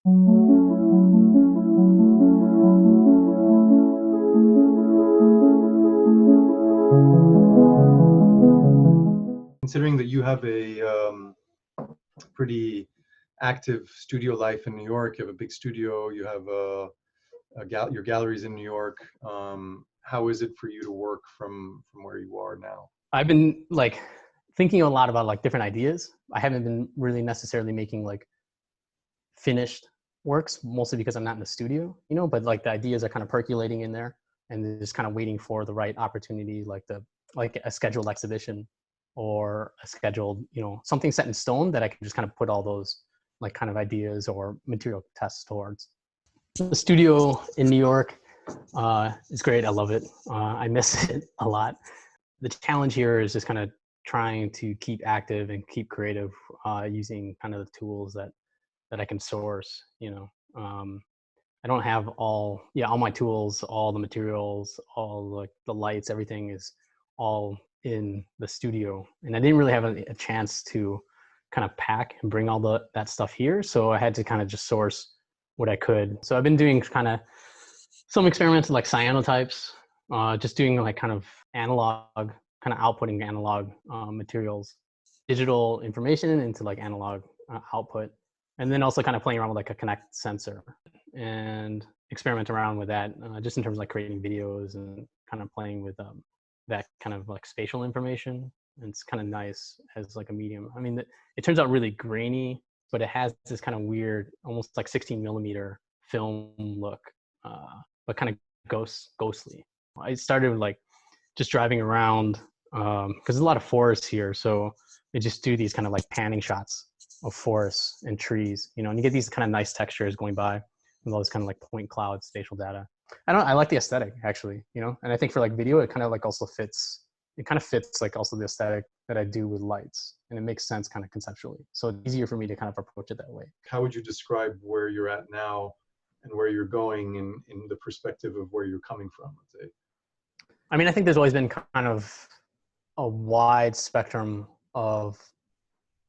Considering that you have a pretty active studio life in New York, you have a big studio, you have your galleries in New York. How is it for you to work from where you are now? I've been like thinking a lot about like different ideas. I haven't been really necessarily making like finished works, mostly because I'm not in the studio, but like the ideas are kind of percolating in there and just kind of waiting for the right opportunity, like a scheduled exhibition or a scheduled, something set in stone that I can just kind of put all those like kind of ideas or material tests towards. The studio in New York is great. I love it. I miss it a lot. The challenge here is just kind of trying to keep active and keep creative using kind of the tools that I can source. I don't have all my tools, all the materials, all like the lights, everything is all in the studio, and I didn't really have a chance to kind of pack and bring all that stuff here, so I had to kind of just source what I could. So I've been doing kind of some experiments with like cyanotypes, just doing like kind of analog, kind of outputting analog materials, digital information into like analog output, and then also kind of playing around with like a Connect sensor and experiment around with that, just in terms of like creating videos and kind of playing with that kind of like spatial information. And it's kind of nice as like a medium. I mean, it turns out really grainy, but it has this kind of weird, almost like 16 millimeter film look, but kind of ghostly. I started with like just driving around because there's a lot of forests here. So they just do these kind of like panning shots of forests and trees, and you get these kind of nice textures going by with all this kind of like point cloud spatial data. I like the aesthetic actually, and I think for like video, it kind of like also fits. It kind of fits like also the aesthetic that I do with lights, and it makes sense kind of conceptually. So it's easier for me to kind of approach it that way. How would you describe where you're at now and where you're going in the perspective of where you're coming from, let's say? I mean, I think there's always been kind of a wide spectrum of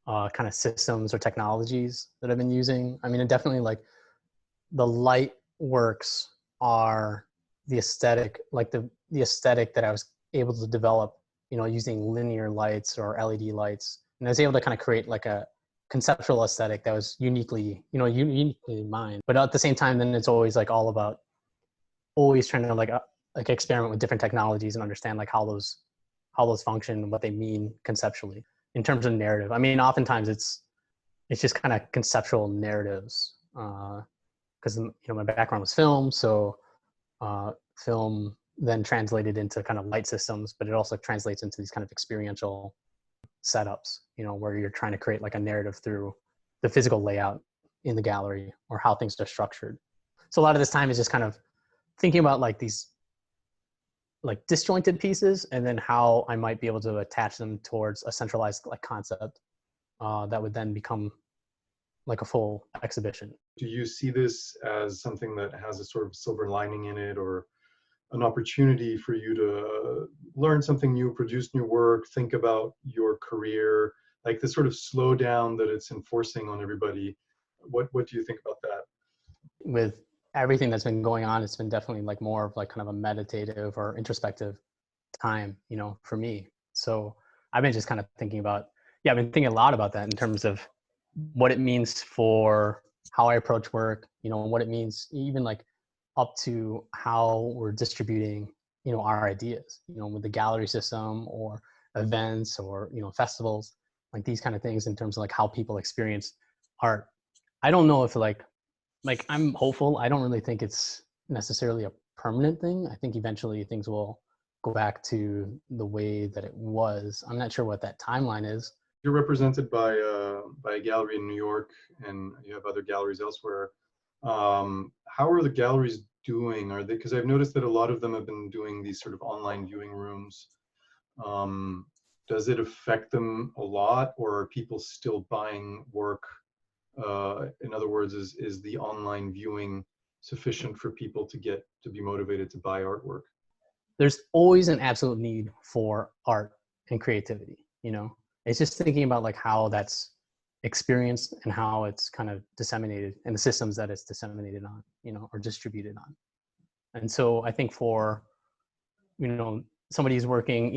kind of systems or technologies that I've been using. I mean, it definitely like the light works are the aesthetic, like the aesthetic that I was able to develop, using linear lights or LED lights. And I was able to kind of create like a conceptual aesthetic that was uniquely mine. But at the same time, then it's always like all about always trying to like experiment with different technologies and understand like how those function and what they mean conceptually in terms of narrative. I mean, oftentimes it's just kind of conceptual narratives, because my background was film, so film then translated into kind of light systems, but it also translates into these kind of experiential setups, where you're trying to create like a narrative through the physical layout in the gallery or how things are structured. So a lot of this time is just kind of thinking about like these like disjointed pieces, and then how I might be able to attach them towards a centralized like concept that would then become like a full exhibition. Do you see this as something that has a sort of silver lining in it, or an opportunity for you to learn something new, produce new work, think about your career, like the sort of slowdown that it's enforcing on everybody? What do you think about that? With everything that's been going on, it's been definitely like more of like kind of a meditative or introspective time, for me. So I've been just kind of thinking about, I've been thinking a lot about that in terms of what it means for how I approach work, what it means even like up to how we're distributing, our ideas, with the gallery system or events or, festivals, like these kind of things in terms of like how people experience art. I don't know if like I'm hopeful. I don't really think it's necessarily a permanent thing. I think eventually things will go back to the way that it was. I'm not sure what that timeline is. You're represented by a gallery in New York, and you have other galleries elsewhere. How are the galleries doing? Are they, because I've noticed that a lot of them have been doing these sort of online viewing rooms. Does it affect them a lot, or are people still buying work? In other words, is the online viewing sufficient for people to be motivated to buy artwork? There's always an absolute need for art and creativity, It's just thinking about like how that's experienced and how it's kind of disseminated and the systems that it's disseminated on, or distributed on. And so I think for, somebody who's working,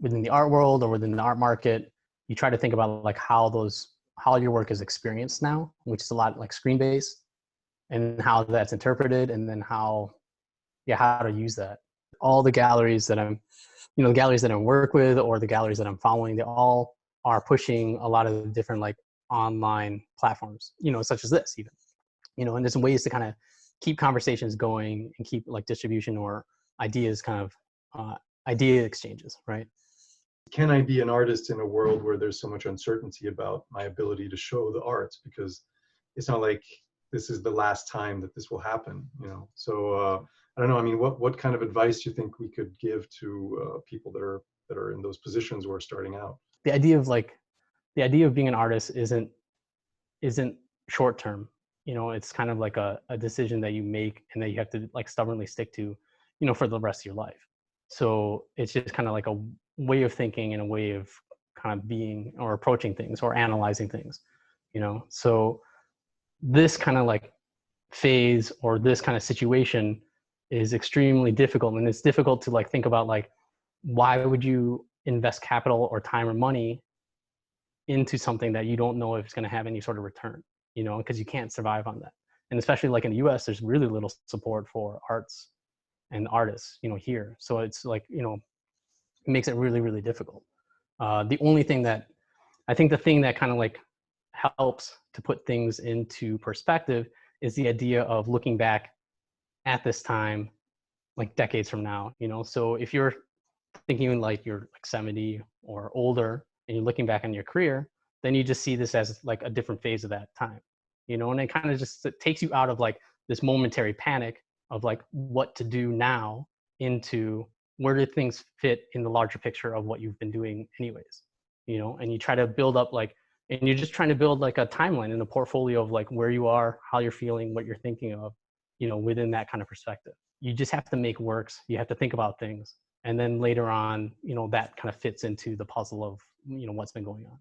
within the art world or within the art market, you try to think about like how your work is experienced now, which is a lot like screen based, and how that's interpreted, and then how to use that. All the galleries that the galleries that I work with or the galleries that I'm following, they all are pushing a lot of different like online platforms, such as this even, and there's ways to kind of keep conversations going and keep like distribution or ideas kind of idea exchanges, right? Can I be an artist in a world where there's so much uncertainty about my ability to show the arts? Because it's not like this is the last time that this will happen, So I don't know. I mean, what kind of advice do you think we could give to people that are in those positions or starting out? The idea of being an artist isn't short term. It's kind of like a decision that you make and that you have to like stubbornly stick to, for the rest of your life. So it's just kind of like a way of thinking and a way of kind of being or approaching things or analyzing things, So this kind of like phase or this kind of situation is extremely difficult. And it's difficult to like think about like, why would you invest capital or time or money into something that you don't know if it's going to have any sort of return, because you can't survive on that. And especially like in the US, there's really little support for arts and artists, here. So it's like, it makes it really, really difficult. The only thing that I think the thing that kind of like helps to put things into perspective is the idea of looking back at this time, like decades from now, So if you're thinking like you're like 70 or older and you're looking back on your career, then you just see this as like a different phase of that time, and it kind of just it takes you out of like this momentary panic of like what to do now into where do things fit in the larger picture of what you've been doing anyways, and you try to build up like, and you're just trying to build like a timeline and a portfolio of like where you are, how you're feeling, what you're thinking of, within that kind of perspective. You just have to make works. You have to think about things. And then later on, that kind of fits into the puzzle of, what's been going on.